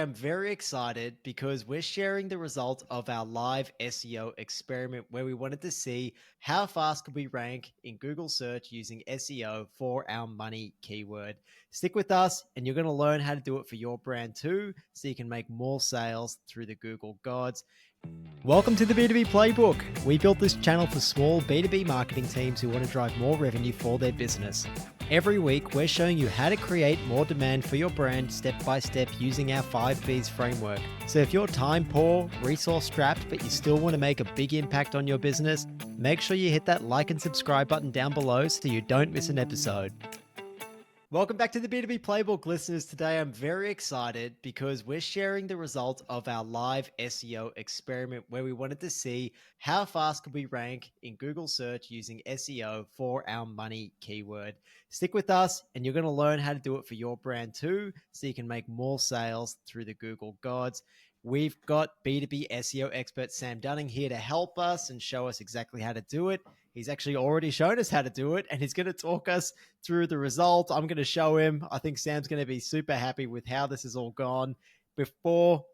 I'm very excited because we're sharing the results of our live SEO experiment where we wanted to see how fast could we rank in Google search using SEO for our money keyword. Stick with us and you're going to learn how to do it for your brand too, so you can make more sales through the Google gods. Welcome to the B2B Playbook. We built this channel for small B2B marketing teams who want to drive more revenue for their business. Every week, we're showing you how to create more demand for your brand step by step using our 5Bs framework. So if you're time poor, resource strapped, but you still want to make a big impact on your business, make sure you hit that like and subscribe button down below so you don't miss an episode. Welcome back to the B2B Playbook, listeners. Today I'm very excited because we're sharing the results of our live SEO experiment where we wanted to see how fast could we rank in Google search using SEO for our money keyword. Stick with us and you're going to learn how to do it for your brand too, so you can make more sales through the Google gods. We've got B2B SEO expert Sam Dunning here to help us and show us exactly how to do it. He's actually already shown us how to do it, and he's going to talk us through the result. I'm going to show him. I think Sam's going to be super happy with how this has all gone. Before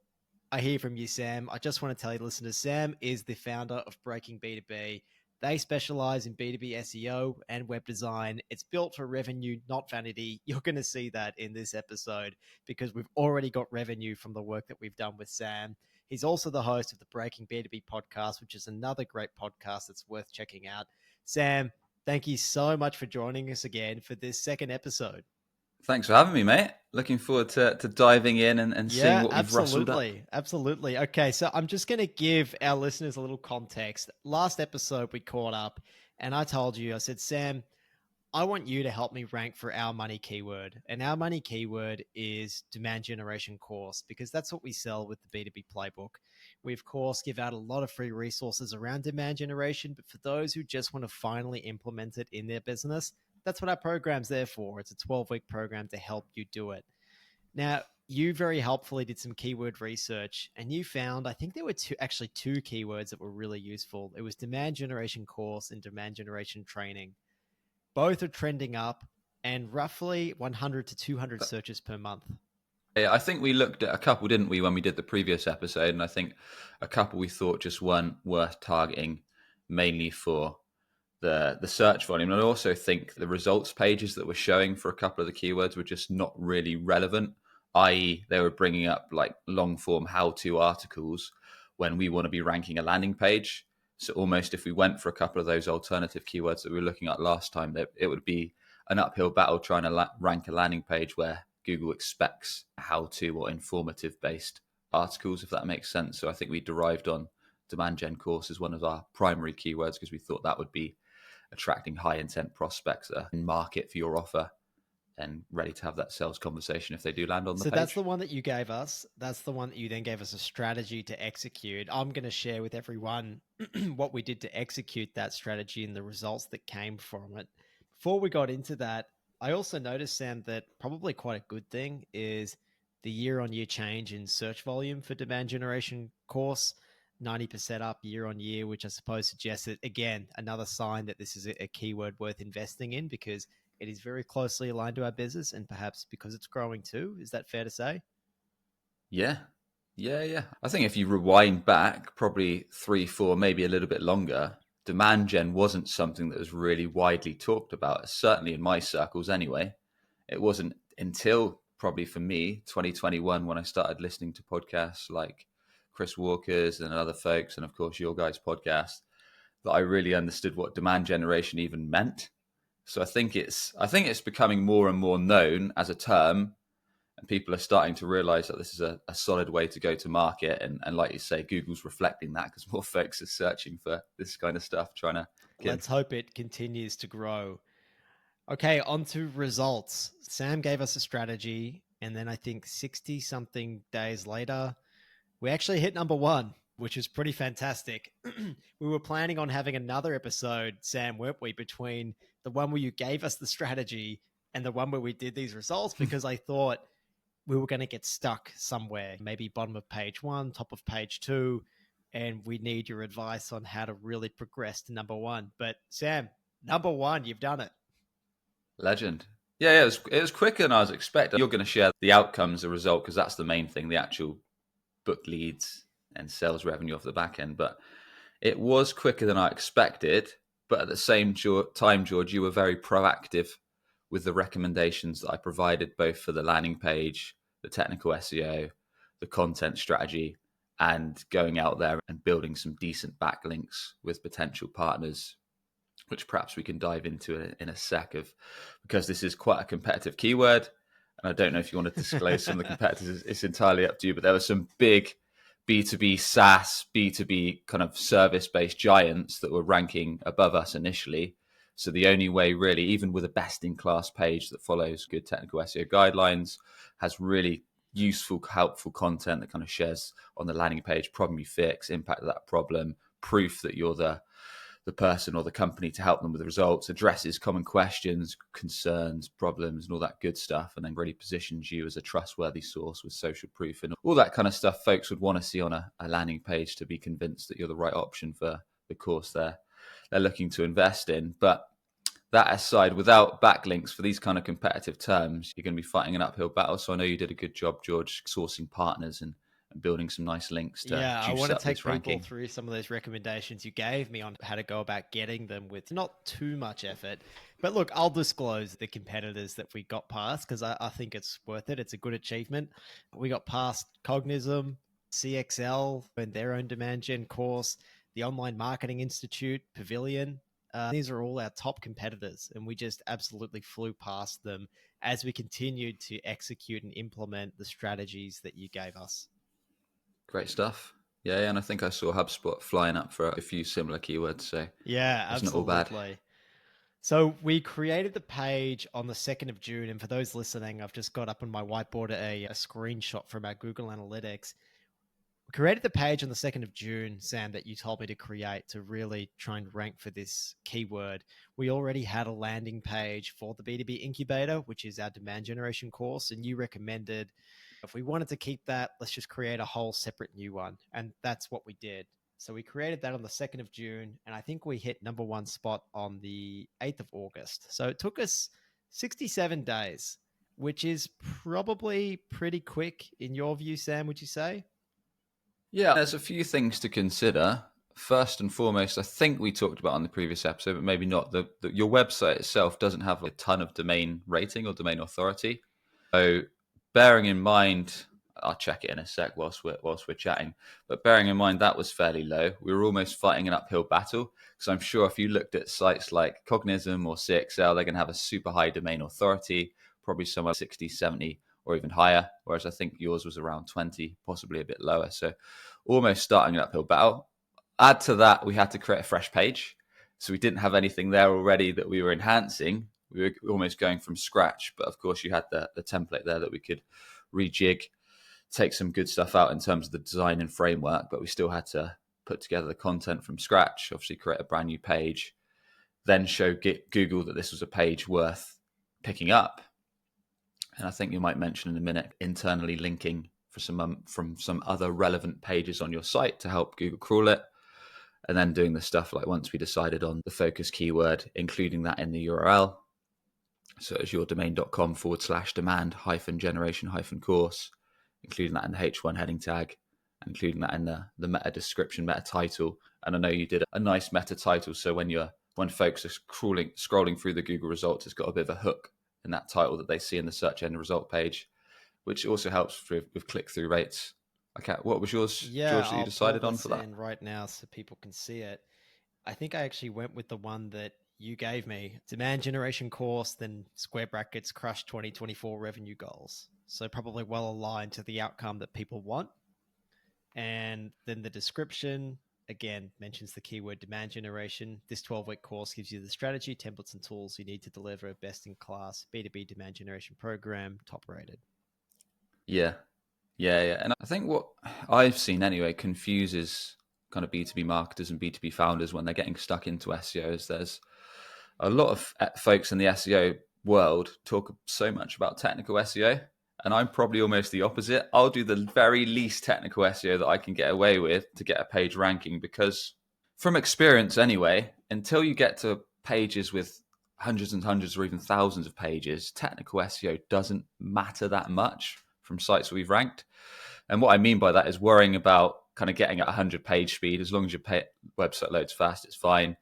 I hear from you, Sam, I just want to tell you, listeners, Sam is the founder of Breaking B2B. They specialize in B2B SEO and web design. It's built for revenue, not vanity. You're going to see that in this episode because we've already got revenue from the work that we've done with Sam. He's also the host of the Breaking B2B podcast, which is another great podcast that's worth checking out. Sam, thank you so much for joining us again for this second episode. Thanks for having me, mate. Looking forward to diving in and seeing what we've rustled up. Absolutely. Okay, so I'm just going to give our listeners a little context. Last episode, we caught up, and I told you, I said, Sam, I want you to help me rank for our money keyword. And our money keyword is demand generation course, because that's what we sell with the B2B Playbook. We, of course, give out a lot of free resources around demand generation, but for those who just want to finally implement it in their business, that's what our program's there for. It's a 12-week program to help you do it. Now, you very helpfully did some keyword research and you found, I think there were two keywords that were really useful. It was demand generation course and demand generation training. Both are trending up and roughly 100 to 200 searches per month. Yeah, I think we looked at a couple, didn't we, when we did the previous episode? And I think a couple we thought just weren't worth targeting mainly for the search volume. And I also think the results pages that were showing for a couple of the keywords were just not really relevant, i.e. they were bringing up like long form how-to articles when we want to be ranking a landing page. So almost if we went for a couple of those alternative keywords that we were looking at last time, it would be an uphill battle trying to rank a landing page where Google expects how-to or informative-based articles, if that makes sense. So I think we derived on demand gen course as one of our primary keywords because we thought that would be attracting high-intent prospects that are in market for your offer and ready to have that sales conversation if they do land on the page. So that's the one that you gave us. That's the one that you then gave us a strategy to execute. I'm going to share with everyone what we did to execute that strategy and the results that came from it. Before we got into that, I also noticed, Sam, that probably quite a good thing is the year-on-year change in search volume for demand generation course, 90% up year on year, which I suppose suggests that, again, another sign that this is a keyword worth investing in because it is very closely aligned to our business and perhaps because it's growing too. Is that fair to say? Yeah. I think if you rewind back probably 3, 4, maybe a little bit longer, demand gen wasn't something that was really widely talked about, certainly in my circles anyway. It wasn't until probably for me, 2021, when I started listening to podcasts like Chris Walker's and other folks, and of course your guys' podcast, that I really understood what demand generation even meant. So I think it's becoming more and more known as a term, and people are starting to realize that this is a solid way to go to market. And like you say, Google's reflecting that because more folks are searching for this kind of stuff, trying to Let's hope it continues to grow. Okay, on to results. Sam gave us a strategy, and then I think 60 something days later, we actually hit number one, which is pretty fantastic. We were planning on having another episode, Sam, weren't we, between the one where you gave us the strategy and the one where we did these results, because I thought we were going to get stuck somewhere, maybe bottom of page 1, top of page 2, and we need your advice on how to really progress to number 1. But Sam, number 1, you've done it. Legend. Yeah, it was quicker than I was expecting. You're going to share the outcomes, the result, because that's the main thing, the actual book leads and sales revenue off the back end. But it was quicker than I expected. But at the same time, George, you were very proactive with the recommendations that I provided, both for the landing page, the technical SEO, the content strategy, and going out there and building some decent backlinks with potential partners, which perhaps we can dive into in a sec, of because this is quite a competitive keyword. And I don't know if you want to disclose some of the competitors. It's entirely up to you. But there were some big B2B SaaS, B2B kind of service-based giants that were ranking above us initially. So the only way really, even with a best-in-class page that follows good technical SEO guidelines, has really useful, helpful content that kind of shares on the landing page, problem you fix, impact of that problem, proof that you're the person or the company to help them with the results, addresses common questions, concerns, problems, and all that good stuff, and then really positions you as a trustworthy source with social proof and all that kind of stuff folks would want to see on a landing page to be convinced that you're the right option for the course they're looking to invest in. But that aside, without backlinks for these kind of competitive terms, you're going to be fighting an uphill battle. So I know you did a good job, George, sourcing partners and building some nice links to Yeah, I juice want to up take this people ranking. through some of those recommendations you gave me on how to go about getting them with not too much effort. But look, I'll disclose the competitors that we got past because I think it's worth it. It's a good achievement. We got past Cognism, CXL, and their own demand gen course, the Online Marketing Institute, Pavilion. These are all our top competitors, and we just absolutely flew past them as we continued to execute and implement the strategies that you gave us. Great stuff. Yeah, and I think I saw HubSpot flying up for a few similar keywords, so Yeah, wasn't all bad. absolutely. So we created the page on the 2nd of June. And for those listening, I've just got up on my whiteboard a screenshot from our Google Analytics. We created the page on the 2nd of June, Sam, that you told me to create to really try and rank for this keyword. We already had a landing page for the B2B Incubator, which is our demand generation course. And you recommended if we wanted to keep that, let's just create a whole separate new one. And that's what we did. So we created that on the 2nd of June, and I think we hit number one spot on the 8th of August. So it took us 67 days, which is probably pretty quick in your view, Sam, would you say? Yeah, there's a few things to consider. First and foremost, I think we talked about on the previous episode, but maybe not. Your website itself doesn't have a ton of domain rating or domain authority. So, bearing in mind, I'll check it in a sec whilst we're chatting. But bearing in mind that was fairly low, we were almost fighting an uphill battle. So I'm sure if you looked at sites like Cognism or CXL, they're going to have a super high domain authority, probably somewhere 60, 70, or even higher. Whereas I think yours was around 20, possibly a bit lower. So almost starting an uphill battle. Add to that, we had to create a fresh page. So we didn't have anything there already that we were enhancing. We were almost going from scratch. But of course, you had the template there that we could rejig, take some good stuff out in terms of the design and framework. But we still had to put together the content from scratch, obviously create a brand new page, then show Google that this was a page worth picking up. And I think you might mention in a minute internally linking for from some other relevant pages on your site to help Google crawl it. And then doing the stuff like once we decided on the focus keyword, including that in the URL. So it's yourdomain.com/demand-generation-course, including that in the H1 heading tag, including that in the meta description, meta title. And I know you did a nice meta title. So when folks are scrolling through the Google results, it's got a bit of a hook in that title that they see in the search engine result page, which also helps with click-through rates. Okay, what was yours, Yeah, George, that you I'll pull decided on this for that? in right now so people can see it. I think I actually went with the one that you gave me, demand generation course, then square brackets, crush 2024 revenue goals. So probably well aligned to the outcome that people want. And then the description, again, mentions the keyword demand generation. This 12-week course gives you the strategy, templates, and tools you need to deliver a best-in-class B2B demand generation program, top rated. Yeah. And I think what I've seen anyway confuses kind of B2B marketers and B2B founders when they're getting stuck into SEO is there's a lot of folks in the SEO world talk so much about technical SEO. And I'm probably almost the opposite. I'll do the very least technical SEO that I can get away with to get a page ranking, because from experience anyway, until you get to pages with hundreds and hundreds or even thousands of pages, technical SEO doesn't matter that much from sites we've ranked. And what I mean by that is worrying about kind of getting at 100-page speed. As long as your website loads fast, it's fine.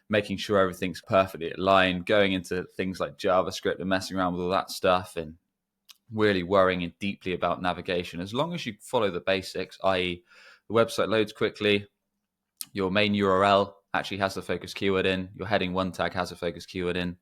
Making sure everything's perfectly aligned, going into things like JavaScript and messing around with all that stuff, and really worrying deeply about navigation. As long as you follow the basics, i.e. the website loads quickly, your main URL actually has the focus keyword in, your heading 1 tag has a focus keyword in,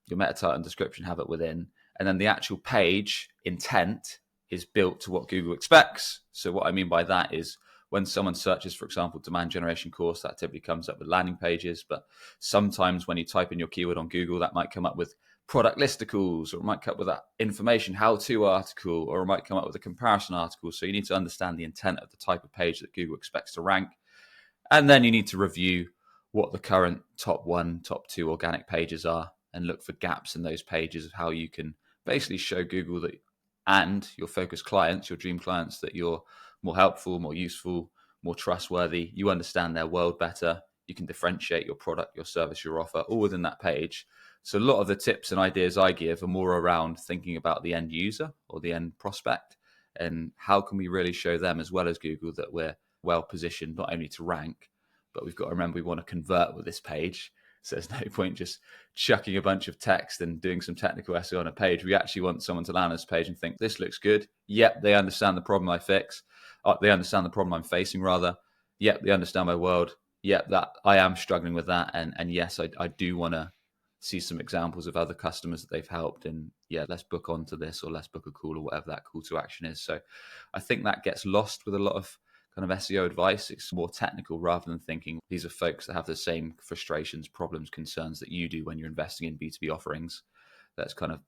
your meta title and description have it within, and then the actual page intent is built to what Google expects. So what I mean by that is when someone searches, for example, demand generation course, that typically comes up with landing pages. But sometimes when you type in your keyword on Google, that might come up with product listicles, or it might come up with that information how-to article, or it might come up with a comparison article. So you need to understand the intent of the type of page that Google expects to rank. And then you need to review what the current top 1, top 2 organic pages are and look for gaps in those pages of how you can basically show Google that and your focus clients, your dream clients, that you're more helpful, more useful, more trustworthy. You understand their world better. You can differentiate your product, your service, your offer, all within that page. So a lot of the tips and ideas I give are more around thinking about the end user or the end prospect, and how can we really show them as well as Google that we're well positioned not only to rank, but we've got to remember we want to convert with this page. So there's no point just chucking a bunch of text and doing some technical SEO on a page. We actually want someone to land on this page and think, this looks good. Yep, they understand the problem I fix. They understand the problem I'm facing, rather. Yep, they understand my world. Yep, that I am struggling with that. And yes, I do want to see some examples of other customers that they've helped. And yeah, let's book onto this, or let's book a call, or whatever that call to action is. So I think that gets lost with a lot of kind of SEO advice. It's more technical rather than thinking these are folks that have the same frustrations, problems, concerns that you do when you're investing in B2B offerings. Let's kind of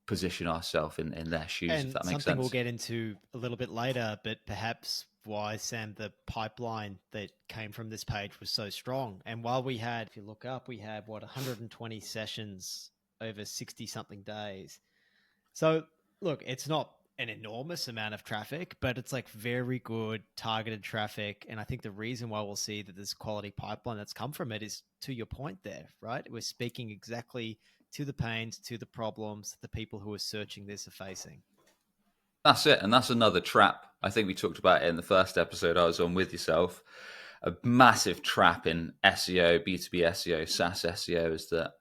position ourselves in their shoes, And if that makes something sense. we'll get into a little bit later, but perhaps why, Sam, the pipeline that came from this page was so strong. And while we had, if you look up, we had 120 sessions over 60 something days. So look, it's not an enormous amount of traffic, but it's like very good targeted traffic. And I think the reason why we'll see that this quality pipeline that's come from it is to your point there, right? We're speaking exactly to the pains, to the problems that the people who are searching this are facing. That's it. And that's another trap. I think we talked about it in the first episode I was on with yourself. A massive trap in SEO, B2B SEO, SaaS SEO is that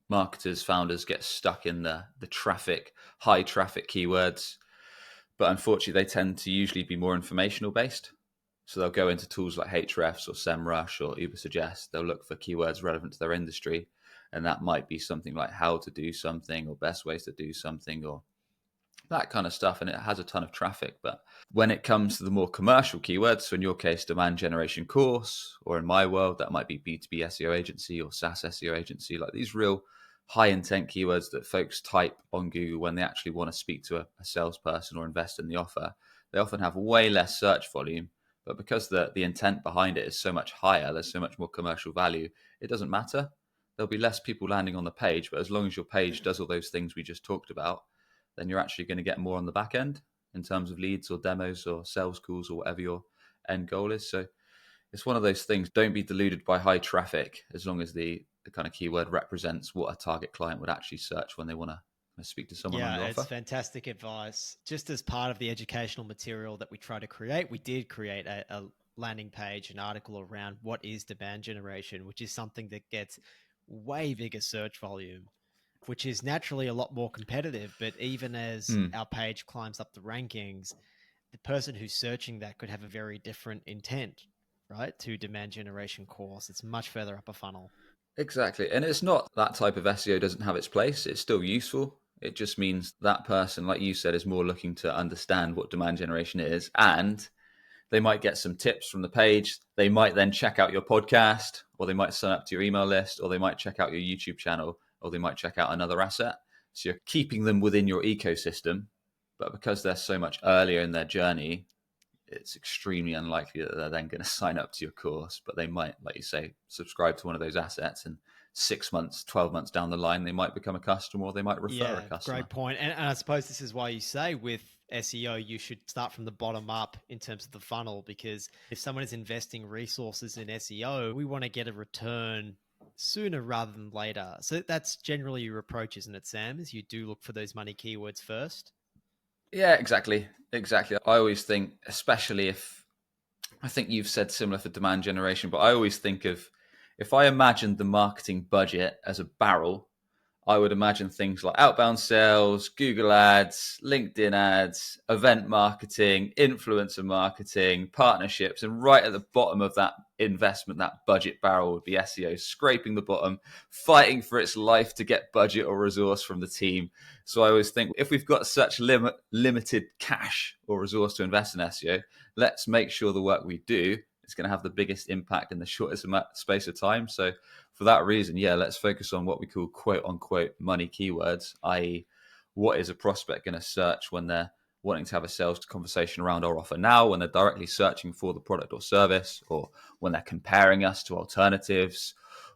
marketers, founders get stuck in the traffic, high traffic keywords. But unfortunately, they tend to usually be more informational based. So they'll go into tools like Hrefs or SEMrush or Ubersuggest. They'll look for keywords relevant to their industry. And that might be something like how to do something, or best ways to do something, or that kind of stuff. And it has a ton of traffic. But when it comes to the more commercial keywords, so in your case, demand generation course, or in my world, that might be B2B SEO agency or SaaS SEO agency, like these real high intent keywords that folks type on Google when they actually want to speak to a salesperson or invest in the offer, they often have way less search volume. But because the intent behind it is so much higher, there's so much more commercial value, it doesn't matter. There'll be less people landing on the page, but as long as your page does all those things we just talked about, then you're actually going to get more on the back end in terms of leads or demos or sales calls or whatever your end goal is. So it's one of those things. Don't be deluded by high traffic, as long as the kind of keyword represents what a target client would actually search when they want to speak to someone on Yeah, your it's offer. fantastic advice. Just as part of the educational material that we try to create, we did create a landing page, an article around what is demand generation, which is something that gets way bigger search volume, which is naturally a lot more competitive. But even as our page climbs up the rankings, the person who's searching that could have a very different intent, right? To demand generation course. It's much further up a funnel. Exactly. And it's not that type of SEO doesn't have its place. It's still useful. It just means that person, like you said, is more looking to understand what demand generation is. And they might get some tips from the page. They might then check out your podcast, or they might sign up to your email list, or they might check out your YouTube channel, or they might check out another asset. So you're keeping them within your ecosystem. But because they're so much earlier in their journey, it's extremely unlikely that they're then going to sign up to your course. But they might, like you say, subscribe to one of those assets, and 6 months, 12 months down the line, they might become a customer, or they might refer a Yeah, customer. great point. And I suppose this is why you say with SEO, you should start from the bottom up in terms of the funnel, because if someone is investing resources in SEO, we want to get a return sooner rather than later. So that's generally your approach, isn't it, Sam? Is you do look for those money keywords first. Yeah, exactly. Exactly. I always think, especially if I think you've said similar for demand generation, but I always think of if I imagined the marketing budget as a barrel, I would imagine things like outbound sales, Google ads, LinkedIn ads, event marketing, influencer marketing, partnerships. And right at the bottom of that investment, that budget barrel would be SEO, scraping the bottom, fighting for its life to get budget or resource from the team. So I always think if we've got such limited cash or resource to invest in SEO, let's make sure the work we do is going to have the biggest impact in the shortest space of time. So for that reason, yeah, let's focus on what we call quote unquote money keywords, i.e., what is a prospect going to search when they're wanting to have a sales conversation around our offer now, when they're directly searching for the product or service, or when they're comparing us to alternatives,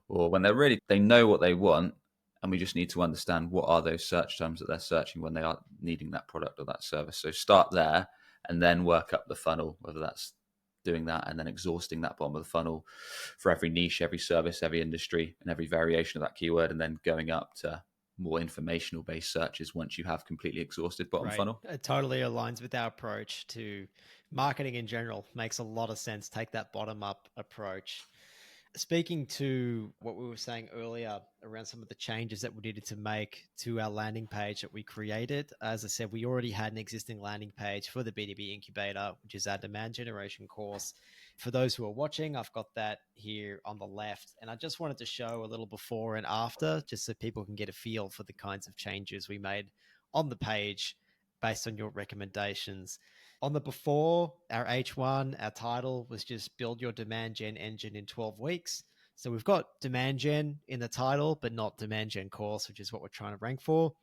or when they know what they want, and we just need to understand what are those search terms that they're searching when they are needing that product or that service. So start there and then work up the funnel, whether that's doing that and then exhausting that bottom of the funnel for every niche, every service, every industry, and every variation of that keyword, and then going up to more informational based searches once you have completely exhausted bottom Right. funnel. It totally aligns with our approach to marketing in general. Makes a lot of sense. Take that bottom up approach. Speaking to what we were saying earlier around some of the changes that we needed to make to our landing page that we created, as I said, we already had an existing landing page for the B2B Incubator, which is our demand generation course. For those who are watching, I've got that here on the left. And I just wanted to show a little before and after, just so people can get a feel for the kinds of changes we made on the page based on your recommendations. On the before, our H1, our title was just build your demand gen engine in 12 weeks. So we've got demand gen in the title, but not demand gen course, which is what we're trying to rank for.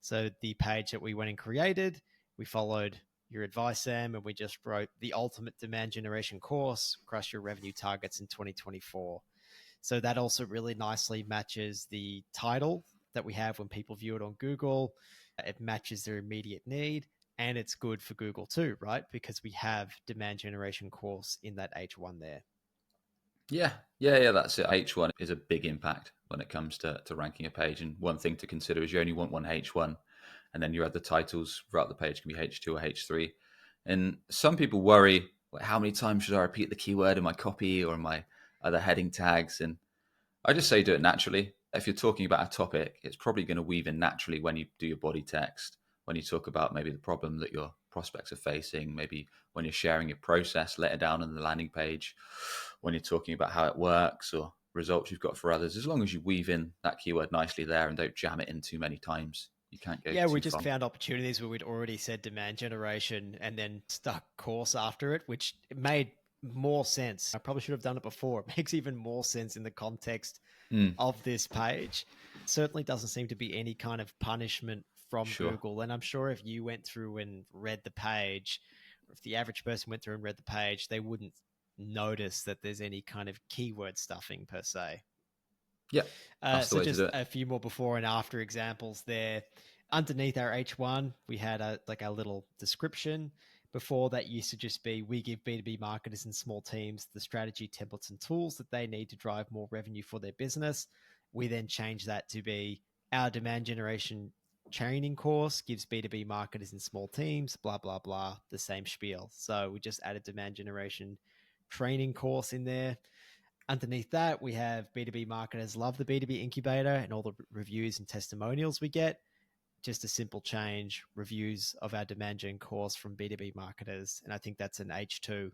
So the page that we went and created, we followed your advice, Sam, and we just wrote the ultimate demand generation course, crush your revenue targets in 2024. So that also really nicely matches the title that we have when people view it on Google. It matches their immediate need, and it's good for Google too, right? Because we have demand generation course in that H1 there. Yeah, that's it. H1 is a big impact when it comes to ranking a page. And one thing to consider is you only want one H1, and then your other titles throughout the page can be H2 or H3. And some people worry, like, how many times should I repeat the keyword in my copy or in my other heading tags? And I just say do it naturally. If you're talking about a topic, it's probably going to weave in naturally when you do your body text, when you talk about maybe the problem that your prospects are facing, maybe when you're sharing your process, let it down on the landing page, when you're talking about how it works or results you've got for others. As long as you weave in that keyword nicely there and don't jam it in too many times, you can't go Yeah, we too just far. found opportunities where we'd already said demand generation and then stuck course after it, which made more sense. I probably should have done it before. It makes even more sense in the context of this page. Certainly doesn't seem to be any kind of punishment from Sure. Google. And I'm sure if you went through and read the page, or if the average person went through and read the page, they wouldn't notice that there's any kind of keyword stuffing per se. Yeah, that's the So way to do just it. a few more before and after examples there. Underneath our H1, we had a little description. Before that used to just be, we give B2B marketers and small teams the strategy, templates, and tools that they need to drive more revenue for their business. We then changed that to be our demand generation training course gives B2B marketers and small teams, blah, blah, blah, the same spiel. So we just added demand generation training course in there. Underneath that, we have B2B marketers love the B2B incubator and all the reviews and testimonials we get. Just a simple change, reviews of our demand gen course from B2B marketers. And I think that's an H2.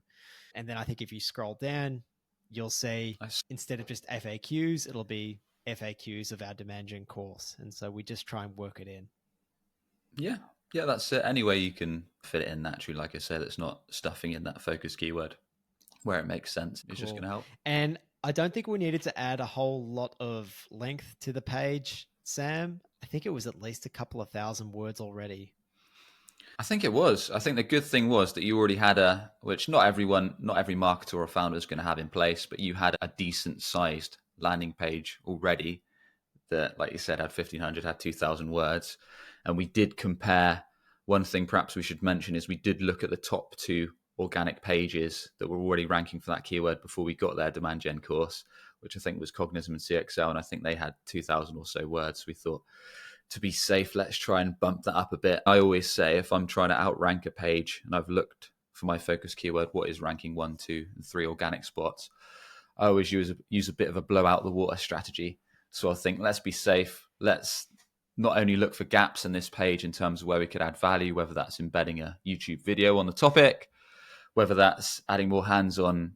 And then I think if you scroll down, you'll see Nice. instead of just FAQs, it'll be FAQs of our demand gen course. And so we just try and work it in. Yeah. Yeah, that's it. Any way you can fit it in naturally, like I said, it's not stuffing in that focus keyword where it makes sense. It's just going Cool. to help. And I don't think we needed to add a whole lot of length to the page, Sam. I think it was at least a couple of thousand words already. I think it was. I think the good thing was that you already had which not every marketer or founder is going to have in place, but you had a decent sized landing page already that, like you said, had 1,500, had 2,000 words. And we did compare. One thing perhaps we should mention is we did look at the top two organic pages that were already ranking for that keyword before we got their demand gen course. which I think was Cognizant and CXL, and I think they had 2,000 or so words. We thought, to be safe, let's try and bump that up a bit. I always say if I'm trying to outrank a page and I've looked for my focus keyword, what is ranking 1, 2, and 3 organic spots, I always use a bit of a blow out the water strategy. So I think, let's be safe. Let's not only look for gaps in this page in terms of where we could add value, whether that's embedding a YouTube video on the topic, whether that's adding more hands-on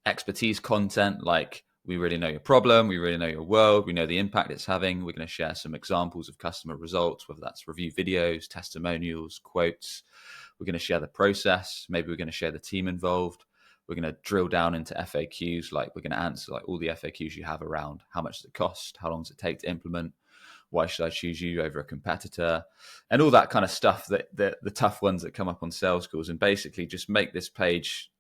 expertise content, like we really know your problem, we really know your world, we know the impact it's having. We're going to share some examples of customer results, whether that's review videos, testimonials, quotes. We're going to share the process. Maybe we're going to share the team involved. We're going to drill down into FAQs. Like, we're going to answer like all the FAQs you have around how much does it cost, how long does it take to implement, why should I choose you over a competitor, and all that kind of stuff, that the tough ones that come up on sales calls, and basically just make this page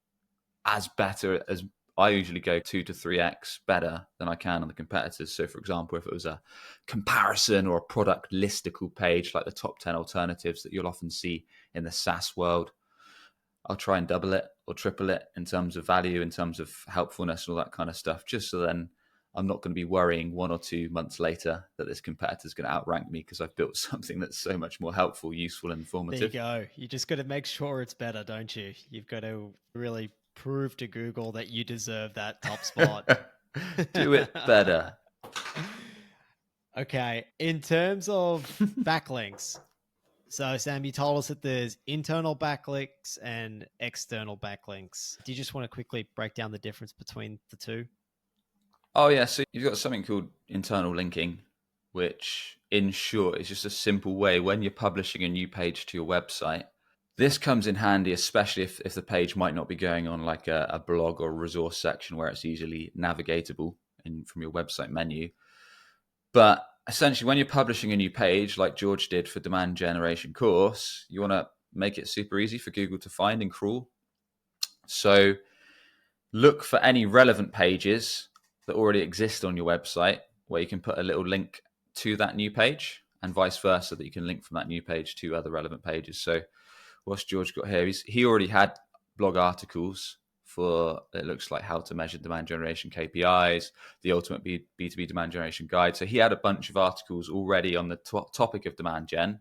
as better as I usually go 2 to 3x better than I can on the competitors. So for example, if it was a comparison or a product listicle page, like the top 10 alternatives that you'll often see in the SaaS world, I'll try and double it or triple it in terms of value, in terms of helpfulness and all that kind of stuff, just so then I'm not going to be worrying 1 or 2 months later that this competitor is going to outrank me because I've built something that's so much more helpful, useful, and informative. There you go. You just got to make sure it's better, don't you? You've got to really prove to Google that you deserve that top spot. Do it better. Okay. In terms of backlinks, so Sam, you told us that there's internal backlinks and external backlinks. Do you just want to quickly break down the difference between the two? Oh, yeah. So you've got something called internal linking, which in short is just a simple way when you're publishing a new page to your website. This comes in handy, especially if the page might not be going on like a blog or a resource section where it's easily navigatable from your website menu. But essentially, when you're publishing a new page, like George did for Demand Generation course, you want to make it super easy for Google to find and crawl. So look for any relevant pages that already exist on your website where you can put a little link to that new page, and vice versa, that you can link from that new page to other relevant pages. So what's George got here? He already had blog articles for, it looks like, how to measure demand generation KPIs, the ultimate B2B demand generation guide. So he had a bunch of articles already on the topic of demand gen,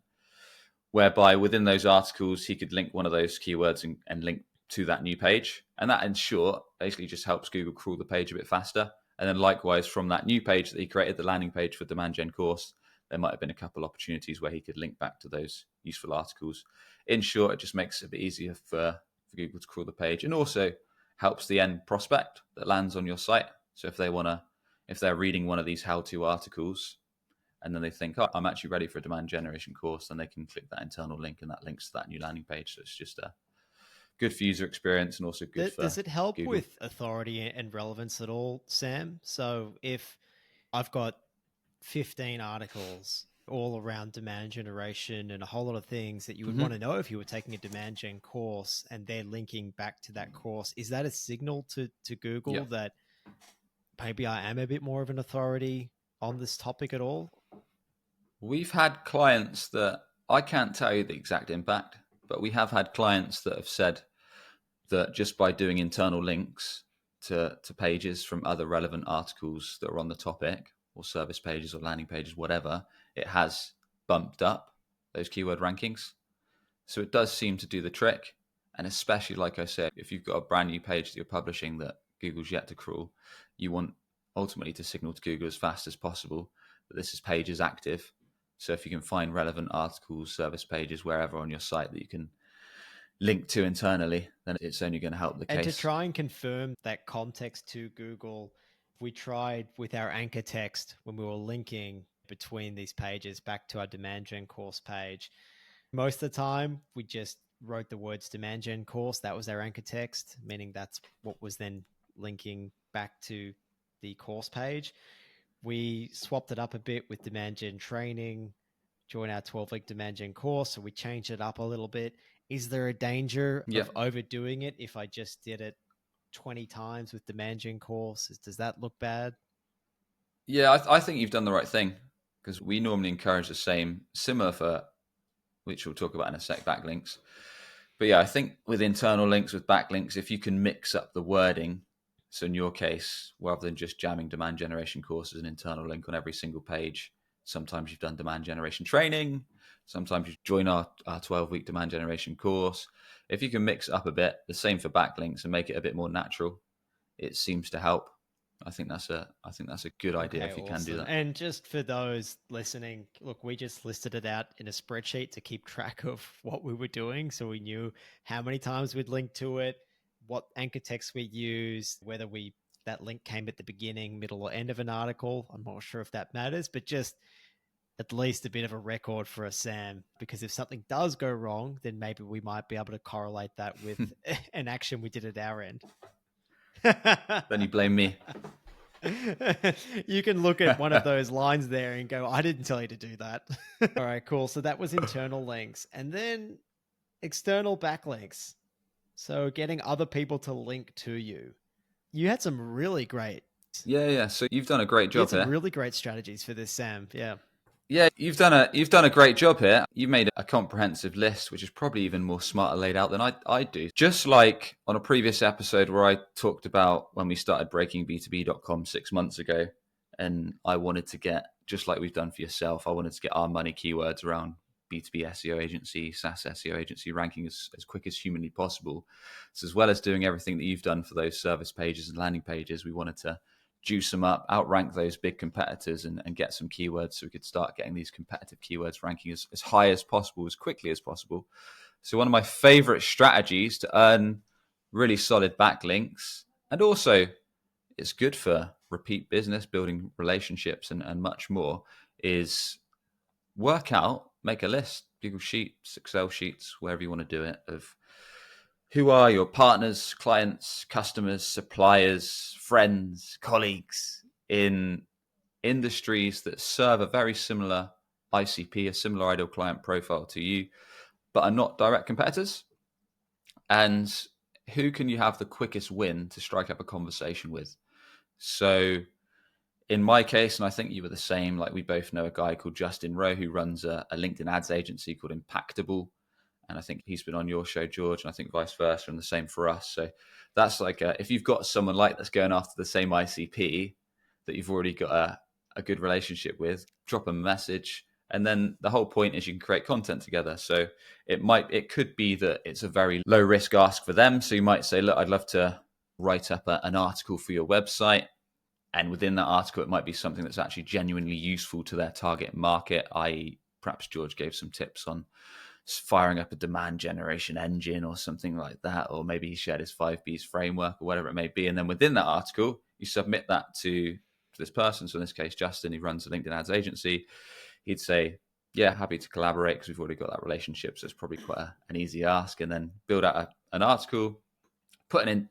whereby within those articles, he could link one of those keywords and link to that new page. And that, in short, basically just helps Google crawl the page a bit faster. And then likewise, from that new page that he created, the landing page for Demand Gen course, there might have been a couple opportunities where he could link back to those useful articles. In short, it just makes it a bit easier for Google to crawl the page, and also helps the end prospect that lands on your site. So if they're reading one of these how-to articles and then they think, oh, I'm actually ready for a demand generation course, then they can click that internal link and that links to that new landing page. So it's just good for user experience and also good for Does it help Google. with authority and relevance at all, Sam? So if I've got 15 articles all around demand generation and a whole lot of things that you would want to know if you were taking a demand gen course, and they're linking back to that course, is that a signal to Google that maybe I am a bit more of an authority on this topic at all? We've had clients that, I can't tell you the exact impact, but we have had clients that have said that just by doing internal links to pages from other relevant articles that are on the topic, or service pages or landing pages, whatever, it has bumped up those keyword rankings. So it does seem to do the trick. And especially, like I said, if you've got a brand new page that you're publishing that Google's yet to crawl, you want ultimately to signal to Google as fast as possible that this page is active. So if you can find relevant articles, service pages, wherever on your site that you can link to internally, then it's only going to help the case. And to try and confirm that context to Google, we tried with our anchor text when we were linking between these pages back to our demand gen course page. Most of the time, we just wrote the words demand gen course. That was our anchor text, meaning that's what was then linking back to the course page. We swapped it up a bit with demand gen training, join our 12-week demand gen course. So we changed it up a little bit. Is there a danger of overdoing it if I just did it 20 times with demand gen course? Does that look bad? Yeah, I think you've done the right thing, because we normally encourage the same, similar for, which we'll talk about in a sec, backlinks. But yeah, I think with internal links, with backlinks, if you can mix up the wording So in your case, rather than just jamming demand generation course as an internal link on every single page, sometimes you've done demand generation training, sometimes you join our 12-week demand generation course. If you can mix it up a bit, the same for backlinks, and make it a bit more natural, it seems to help. I think that's a good idea if you can do that. And just for those listening, look, we just listed it out in a spreadsheet to keep track of what we were doing, so we knew how many times we'd link to it, what anchor text we used, whether that link came at the beginning, middle, or end of an article. I'm not sure if that matters, but just at least a bit of a record for us, Sam, because if something does go wrong, then maybe we might be able to correlate that with an action we did at our end. Then you blame me. You can look at one of those lines there and go, I didn't tell you to do that. All right, cool. So that was internal links. And then external backlinks. So getting other people to link to you. You had some really great. Yeah. So you've done a great job here. Really great strategies for this, Sam. Yeah. Yeah, you've done a great job here. You've made a comprehensive list, which is probably even more smarter laid out than I do. Just like on a previous episode where I talked about when we started breaking B2B.com 6 months ago, and I wanted to get, just like we've done for yourself, I wanted to get our money keywords around B2B SEO agency, SaaS SEO agency ranking as quick as humanly possible. So as well as doing everything that you've done for those service pages and landing pages, we wanted to juice them up, outrank those big competitors, and get some keywords so we could start getting these competitive keywords ranking as high as possible, as quickly as possible. So one of my favorite strategies to earn really solid backlinks, and also it's good for repeat business, building relationships, and much more, is make a list, Google Sheets, Excel sheets, wherever you want to do it, of who are your partners, clients, customers, suppliers, friends, colleagues in industries that serve a very similar ICP, a similar ideal client profile to you, but are not direct competitors? And who can you have the quickest win to strike up a conversation with? So in my case, and I think you were the same, like we both know a guy called Justin Rowe who runs a LinkedIn ads agency called Impactable. And I think he's been on your show, George, and I think vice versa, and the same for us. So that's like, if you've got someone like that's going after the same ICP that you've already got a good relationship with, drop them a message. And then the whole point is you can create content together. So it could be that it's a very low risk ask for them. So you might say, look, I'd love to write up an article for your website. And within that article, it might be something that's actually genuinely useful to their target market, i.e., perhaps George gave some tips on firing up a demand generation engine or something like that, or maybe he shared his 5Bs framework or whatever it may be. And then within that article, you submit that to this person. So in this case, Justin, he runs a LinkedIn ads agency. He'd say, yeah, happy to collaborate because we've already got that relationship. So it's probably quite an easy ask. And then build out an article, put a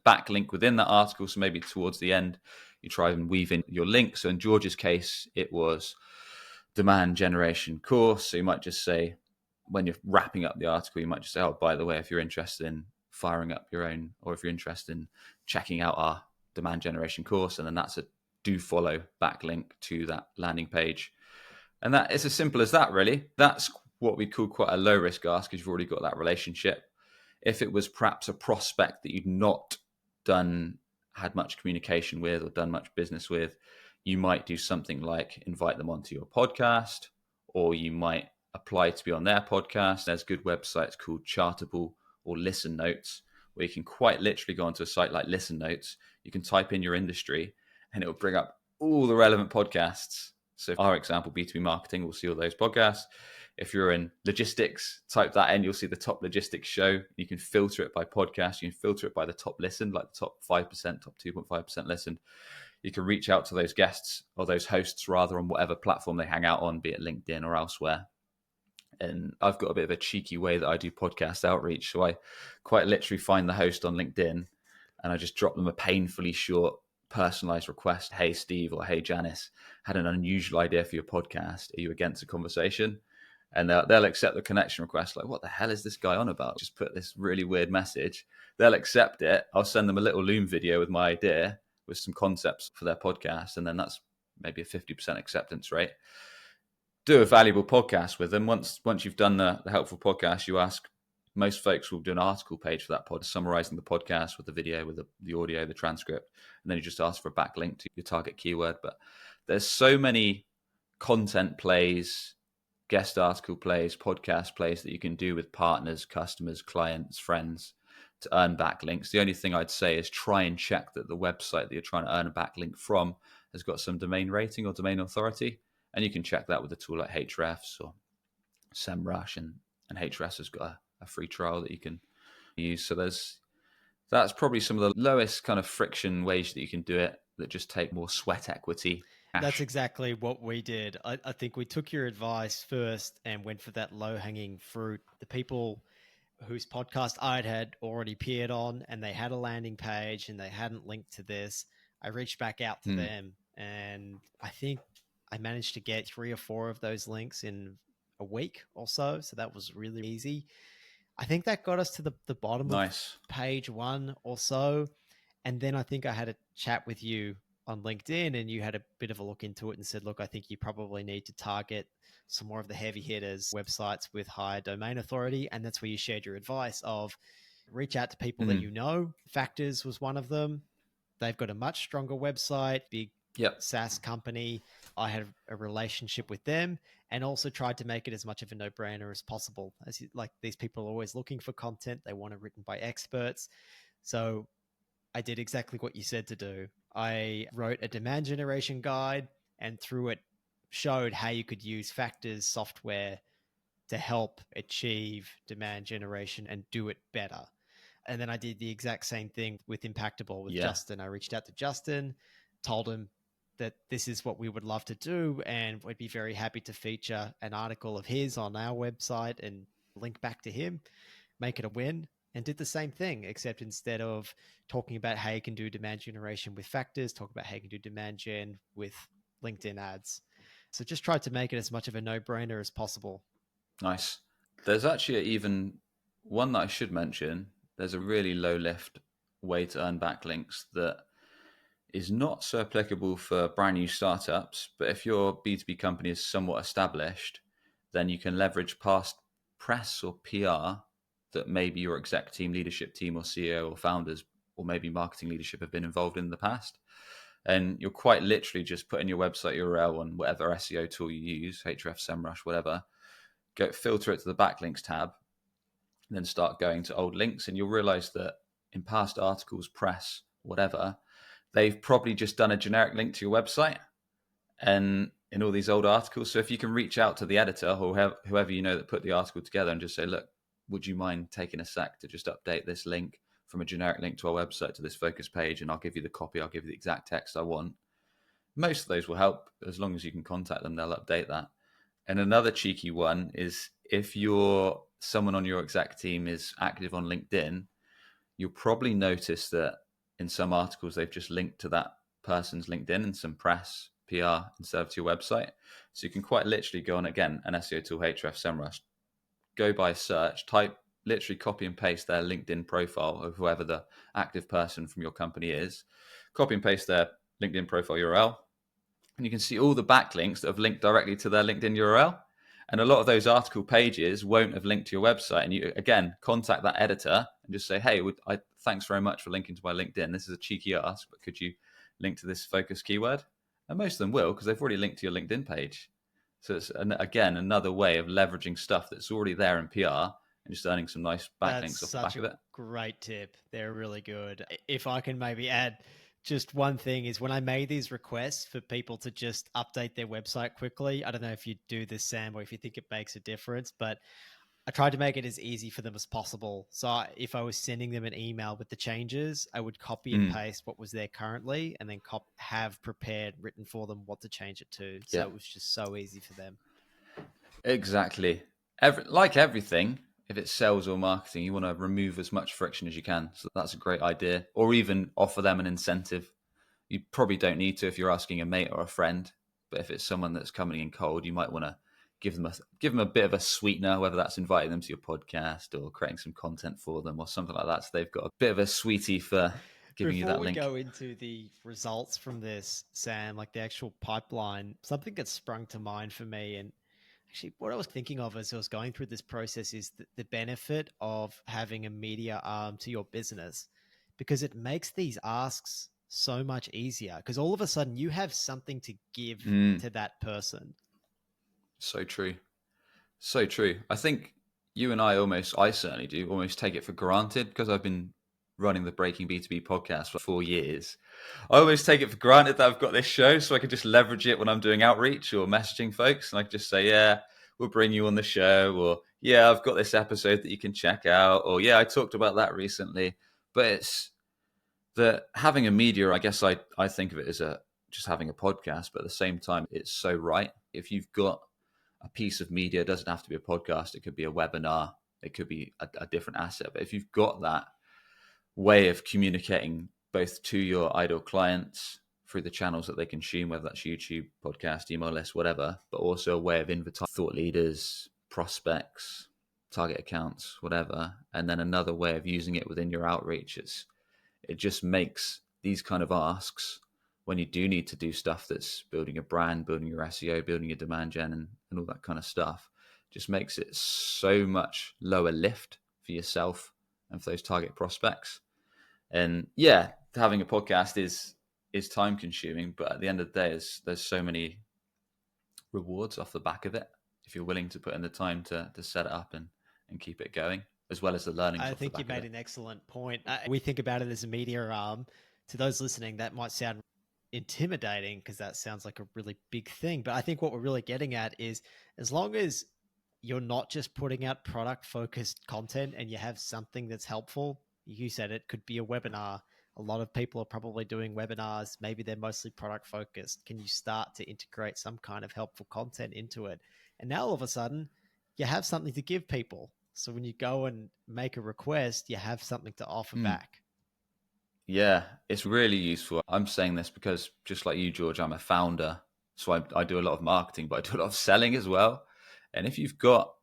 backlink within that article. So maybe towards the end, you try and weave in your link. So in George's case, it was demand generation course. So you might just say, when you're wrapping up the article, you might just say, oh, by the way, if you're interested in firing up your own, or if you're interested in checking out our demand generation course, and then that's a do follow backlink to that landing page. And that it's as simple as that, really. That's what we call quite a low risk ask, because you've already got that relationship. If it was perhaps a prospect that you'd not had much communication with or done much business with, you might do something like invite them onto your podcast, or you might apply to be on their podcast. There's good websites called Chartable or Listen Notes, where you can quite literally go onto a site like Listen Notes. You can type in your industry and it will bring up all the relevant podcasts. So our example, B2B marketing, will see all those podcasts. If you're in logistics, type that in, you'll see the top logistics show. You can filter it by podcast. You can filter it by the top listen, like the top 5%, top 2.5% listened. You can reach out to those guests, or those hosts rather, on whatever platform they hang out on, be it LinkedIn or elsewhere. And I've got a bit of a cheeky way that I do podcast outreach. So I quite literally find the host on LinkedIn and I just drop them a painfully short personalized request. Hey, Steve, or hey, Janice, had an unusual idea for your podcast. Are you against a conversation? And they'll accept the connection request. Like, what the hell is this guy on about? Just put this really weird message. They'll accept it. I'll send them a little Loom video with my idea, with some concepts for their podcast. And then that's maybe a 50% acceptance rate. Do a valuable podcast with them. Once you've done the helpful podcast, you ask, Most folks will do an article page for that pod, summarizing the podcast with the video, with the audio, the transcript, and then you just ask for a backlink to your target keyword. But there's so many content plays, guest article plays, podcast plays that you can do with partners, customers, clients, friends to earn backlinks. The only thing I'd say is try and check that the website that you're trying to earn a backlink from has got some domain rating or domain authority. And you can check that with a tool like Hrefs or SEMrush, and Hrefs has got a free trial that you can use. So that's probably some of the lowest kind of friction ways that you can do it that just take more sweat equity. That's exactly what we did. I think we took your advice first and went for that low-hanging fruit. The people whose podcast I'd had already appeared on and they had a landing page and they hadn't linked to this, I reached back out to them, and I think I managed to get 3 or 4 of those links in a week or so. So that was really easy. I think that got us to the bottom Nice. of page 1 or so. And then I think I had a chat with you on LinkedIn, and you had a bit of a look into it and said, look, I think you probably need to target some more of the heavy hitters, websites with higher domain authority. And that's where you shared your advice of reach out to people that you know. Factors was one of them. They've got a much stronger website, big SaaS company. I had a relationship with them, and also tried to make it as much of a no-brainer as possible. As like, these people are always looking for content. They want it written by experts. So I did exactly what you said to do. I wrote a demand generation guide, and through it showed how you could use Factors software to help achieve demand generation and do it better. And then I did the exact same thing with Impactable with Justin. I reached out to Justin, told him that this is what we would love to do, and we'd be very happy to feature an article of his on our website and link back to him, make it a win. And did the same thing, except instead of talking about how you can do demand generation with Factors, talk about how you can do demand gen with LinkedIn ads. So just tried to make it as much of a no-brainer as possible. Nice. There's actually even one that I should mention. There's a really low lift way to earn backlinks that is not so applicable for brand new startups, but if your B2B company is somewhat established, then you can leverage past press or PR that maybe your exec team, leadership team, or CEO or founders, or maybe marketing leadership have been involved in the past. And you're quite literally just putting your website URL on whatever SEO tool you use, Hrefs, SEMrush, whatever, go filter it to the backlinks tab, and then start going to old links. And you'll realize that in past articles, press, whatever, they've probably just done a generic link to your website and in all these old articles. So if you can reach out to the editor or whoever you know that put the article together and just say, look, would you mind taking a sec to just update this link from a generic link to our website to this focus page, and I'll give you the copy, I'll give you the exact text I want. Most of those will help. As long as you can contact them, they'll update that. And another cheeky one is if you're someone on your exec team is active on LinkedIn, you'll probably notice that in some articles, they've just linked to that person's LinkedIn and some press, PR, instead of to your website. So you can quite literally go on, again, an SEO tool, Hrefs, SEMrush, go by search, type, literally copy and paste their LinkedIn profile of whoever the active person from your company is, copy and paste their LinkedIn profile URL, and you can see all the backlinks that have linked directly to their LinkedIn URL. And a lot of those article pages won't have linked to your website. And you, again, contact that editor and just say, hey, thanks very much for linking to my LinkedIn. This is a cheeky ask, but could you link to this focus keyword? And most of them will, because they've already linked to your LinkedIn page. So it's, again, another way of leveraging stuff that's already there in PR and just earning some nice backlinks off the back of it. Great tip. They're really good. If I can maybe add just one thing, is when I made these requests for people to just update their website quickly, I don't know if you do this, Sam, or if you think it makes a difference, but I tried to make it as easy for them as possible. So if I was sending them an email with the changes, I would copy and paste what was there currently, and then have prepared, written for them what to change it to. So it was just so easy for them. Exactly. Like everything, if it's sales or marketing, you want to remove as much friction as you can. So that's a great idea. Or even offer them an incentive. You probably don't need to if you're asking a mate or a friend, but if it's someone that's coming in cold, you might want to give them a bit of a sweetener, whether that's inviting them to your podcast or creating some content for them or something like that. So they've got a bit of a sweetie for giving you that link. Before we go into the results from this, Sam, like the actual pipeline, something that sprung to mind for me, and Actually, what I was thinking of as I was going through this process is the benefit of having a media arm to your business, because it makes these asks so much easier, because all of a sudden you have something to give to that person. So true. So true. I think you and I certainly do, almost take it for granted because I've been running the Breaking B2B podcast for 4 years. I always take it for granted that I've got this show so I can just leverage it when I'm doing outreach or messaging folks. And I can just say, yeah, we'll bring you on the show. Or, yeah, I've got this episode that you can check out. Or, yeah, I talked about that recently. But it's that having a media, I guess I think of it as just having a podcast. But at the same time, it's so right. If you've got a piece of media, it doesn't have to be a podcast. It could be a webinar. It could be a different asset. But if you've got that way of communicating both to your ideal clients through the channels that they consume, whether that's YouTube, podcast, email list, whatever, but also a way of inviting thought leaders, prospects, target accounts, whatever, and then another way of using it within your outreach. It just makes these kind of asks when you do need to do stuff that's building a brand, building your SEO, building your demand gen, and all that kind of stuff, just makes it so much lower lift for yourself and for those target prospects. And yeah, having a podcast is time consuming, but at the end of the day, there's so many rewards off the back of it if you're willing to put in the time to set it up and keep it going, as well as the learnings I off the think you back of made it. an excellent point. We think about it as a media arm. To those listening, that might sound intimidating because that sounds like a really big thing. But I think what we're really getting at is, as long as you're not just putting out product focused content and you have something that's helpful, you said it could be a webinar. A lot of people are probably doing webinars. Maybe they're mostly product focused. Can you start to integrate some kind of helpful content into it? And now all of a sudden, you have something to give people. So when you go and make a request, you have something to offer back. Yeah, it's really useful. I'm saying this because just like you, George, I'm a founder. So I do a lot of marketing, but I do a lot of selling as well. And if you've got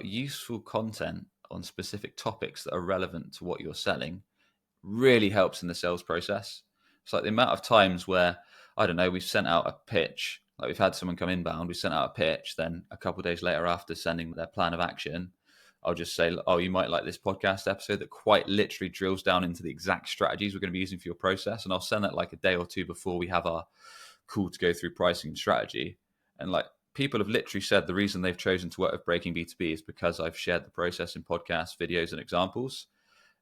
useful content on specific topics that are relevant to what you're selling, really helps in the sales process. It's like the amount of times where, I don't know, we've sent out a pitch, like we've had someone come inbound, we sent out a pitch, then a couple of days later after sending their plan of action, I'll just say, oh, you might like this podcast episode that quite literally drills down into the exact strategies we're going to be using for your process. And I'll send that like a day or two before we have our call to go through pricing and strategy. And like people have literally said the reason they've chosen to work with Breaking B2B is because I've shared the process in podcasts, videos, and examples.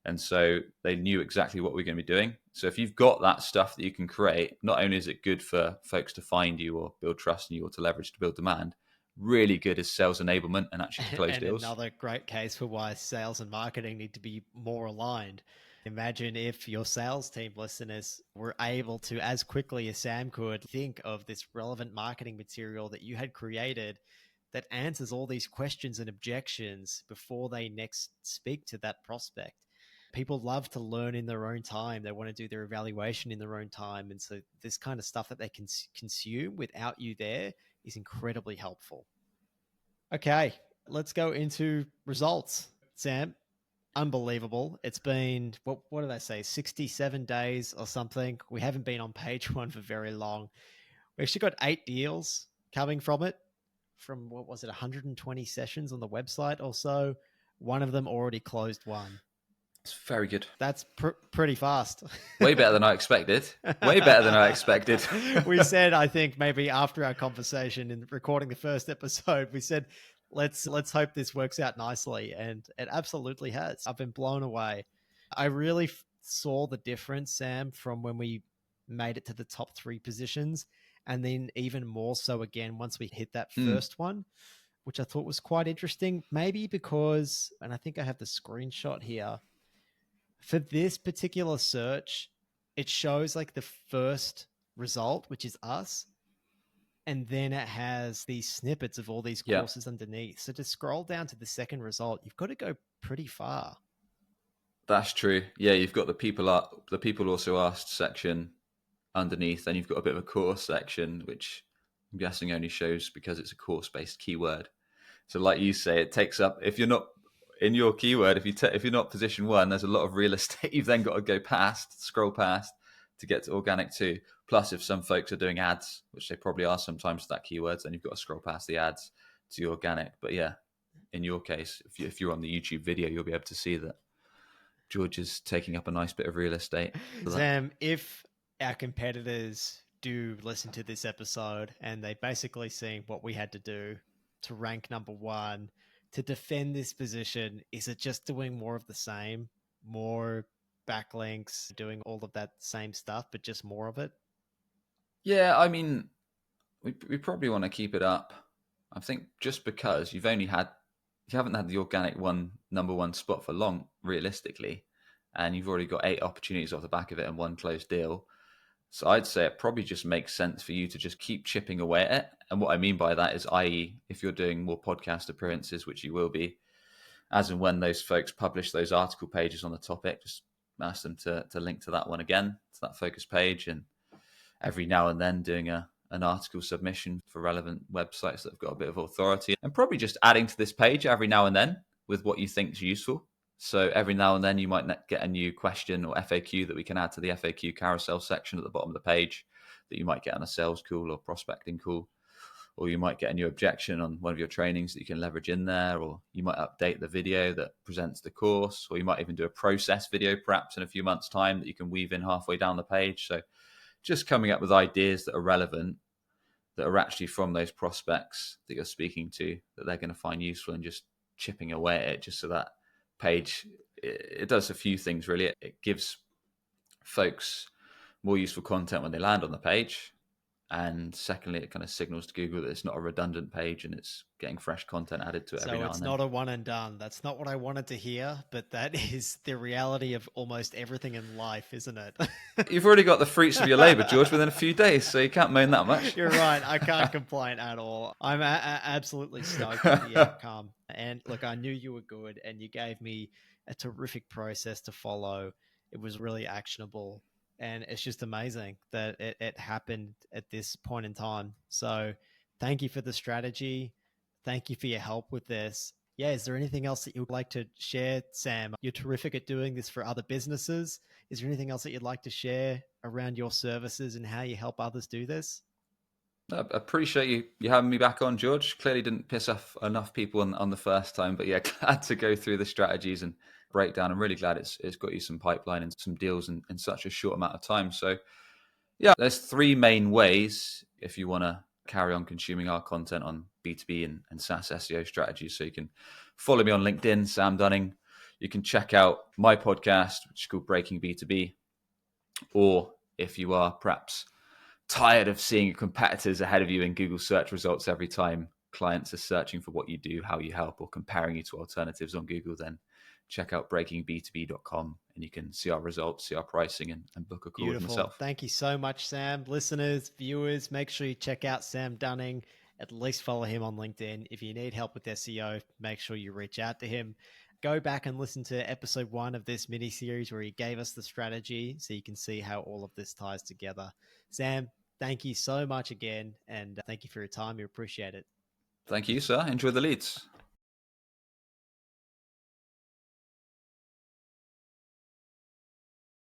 And so they knew exactly what we're going to be doing. So if you've got that stuff that you can create, not only is it good for folks to find you or build trust in you or to leverage to build demand, really good as sales enablement and actually to close And deals. another great case for why sales and marketing need to be more aligned. Imagine if your sales team listeners were able to, as quickly as Sam could, think of this relevant marketing material that you had created that answers all these questions and objections before they next speak to that prospect. People love to learn in their own time. They want to do their evaluation in their own time. And so this kind of stuff that they can consume without you there is incredibly helpful. Okay, let's go into results. Sam, unbelievable. It's been, what did I say, 67 days or something. We haven't been on page one for very long. We actually got 8 deals coming from it, from what was it, 120 sessions on the website or so. One of them already closed one. It's very good. That's pretty fast. Way better than I expected. Way better than I expected. We said, I think maybe after our conversation and recording the first episode, we said, let's hope this works out nicely. And it absolutely has. I've been blown away. I really saw the difference, Sam, from when we made it to the top 3 positions. And then even more so again, once we hit that first one, which I thought was quite interesting. Maybe because, and I think I have the screenshot here, for this particular search, it shows like the first result, which is us. And then it has these snippets of all these courses underneath. So to scroll down to the second result, you've got to go pretty far. That's true. Yeah, you've got the people also asked section underneath, and you've got a bit of a course section, which I'm guessing only shows because it's a course-based keyword. So like you say, it takes up, if you're not in your keyword, if you're not position 1, there's a lot of real estate you've then got to scroll past to get to organic 2. Plus, if some folks are doing ads, which they probably are sometimes for that keyword, then you've got to scroll past the ads to organic. But yeah, in your case, if you're on the YouTube video, you'll be able to see that George is taking up a nice bit of real estate. Sam, if our competitors do listen to this episode and they basically see what we had to do to rank number one, to defend this position, is it just doing more of the same, more backlinks, doing all of that same stuff, but just more of it? Yeah, I mean, we probably want to keep it up. I think just because you haven't had the organic number one spot for long, realistically, and you've already got 8 opportunities off the back of it and 1 closed deal. So I'd say it probably just makes sense for you to just keep chipping away at it. And what I mean by that is, i.e., if you're doing more podcast appearances, which you will be, as and when those folks publish those article pages on the topic, just ask them to link to that one again, to that focus page, and every now and then doing an article submission for relevant websites that have got a bit of authority, and probably just adding to this page every now and then with what you think is useful. So every now and then you might get a new question or FAQ that we can add to the FAQ carousel section at the bottom of the page that you might get on a sales call or prospecting call, or you might get a new objection on one of your trainings that you can leverage in there, or you might update the video that presents the course, or you might even do a process video perhaps in a few months' time that you can weave in halfway down the page. So just coming up with ideas that are relevant, that are actually from those prospects that you're speaking to, that they're going to find useful, and just chipping away at it just so that page, it does a few things really. It gives folks more useful content when they land on the page. And secondly, it kind of signals to Google that it's not a redundant page and it's getting fresh content added to it every So now it's and then. not a one and done. That's not what I wanted to hear, but that is the reality of almost everything in life, isn't it? You've already got the fruits of your labor, George, within a few days, so you can't moan that much. You're right. I can't complain at all. I'm absolutely stoked with the outcome. And look, I knew you were good, and you gave me a terrific process to follow. It was really actionable. And it's just amazing that it happened at this point in time. So thank you for the strategy. Thank you for your help with this. Yeah, is there anything else that you'd like to share, Sam? You're terrific at doing this for other businesses. Is there anything else that you'd like to share around your services and how you help others do this? I appreciate you having me back on, George. Clearly didn't piss off enough people on the first time, but yeah, glad to go through the strategies and breakdown. I'm really glad it's got you some pipeline and some deals in such a short amount of time. So yeah, there's 3 main ways if you want to carry on consuming our content on B2B and SaaS SEO strategies. So you can follow me on LinkedIn, Sam Dunning. You can check out my podcast, which is called Breaking B2B. Or if you are perhaps tired of seeing competitors ahead of you in Google search results every time clients are searching for what you do, how you help, or comparing you to alternatives on Google, then check out breakingb2b.com and you can see our results, see our pricing, and book a call with Beautiful. myself. Thank you so much, Sam. Listeners, viewers, make sure you check out Sam Dunning. At least follow him on LinkedIn. If you need help with SEO, make sure you reach out to him. Go back and listen to episode 1 of this mini series where he gave us the strategy so you can see how all of this ties together. Sam, thank you so much again, and thank you for your time. We appreciate it. Thank you, sir. Enjoy the leads.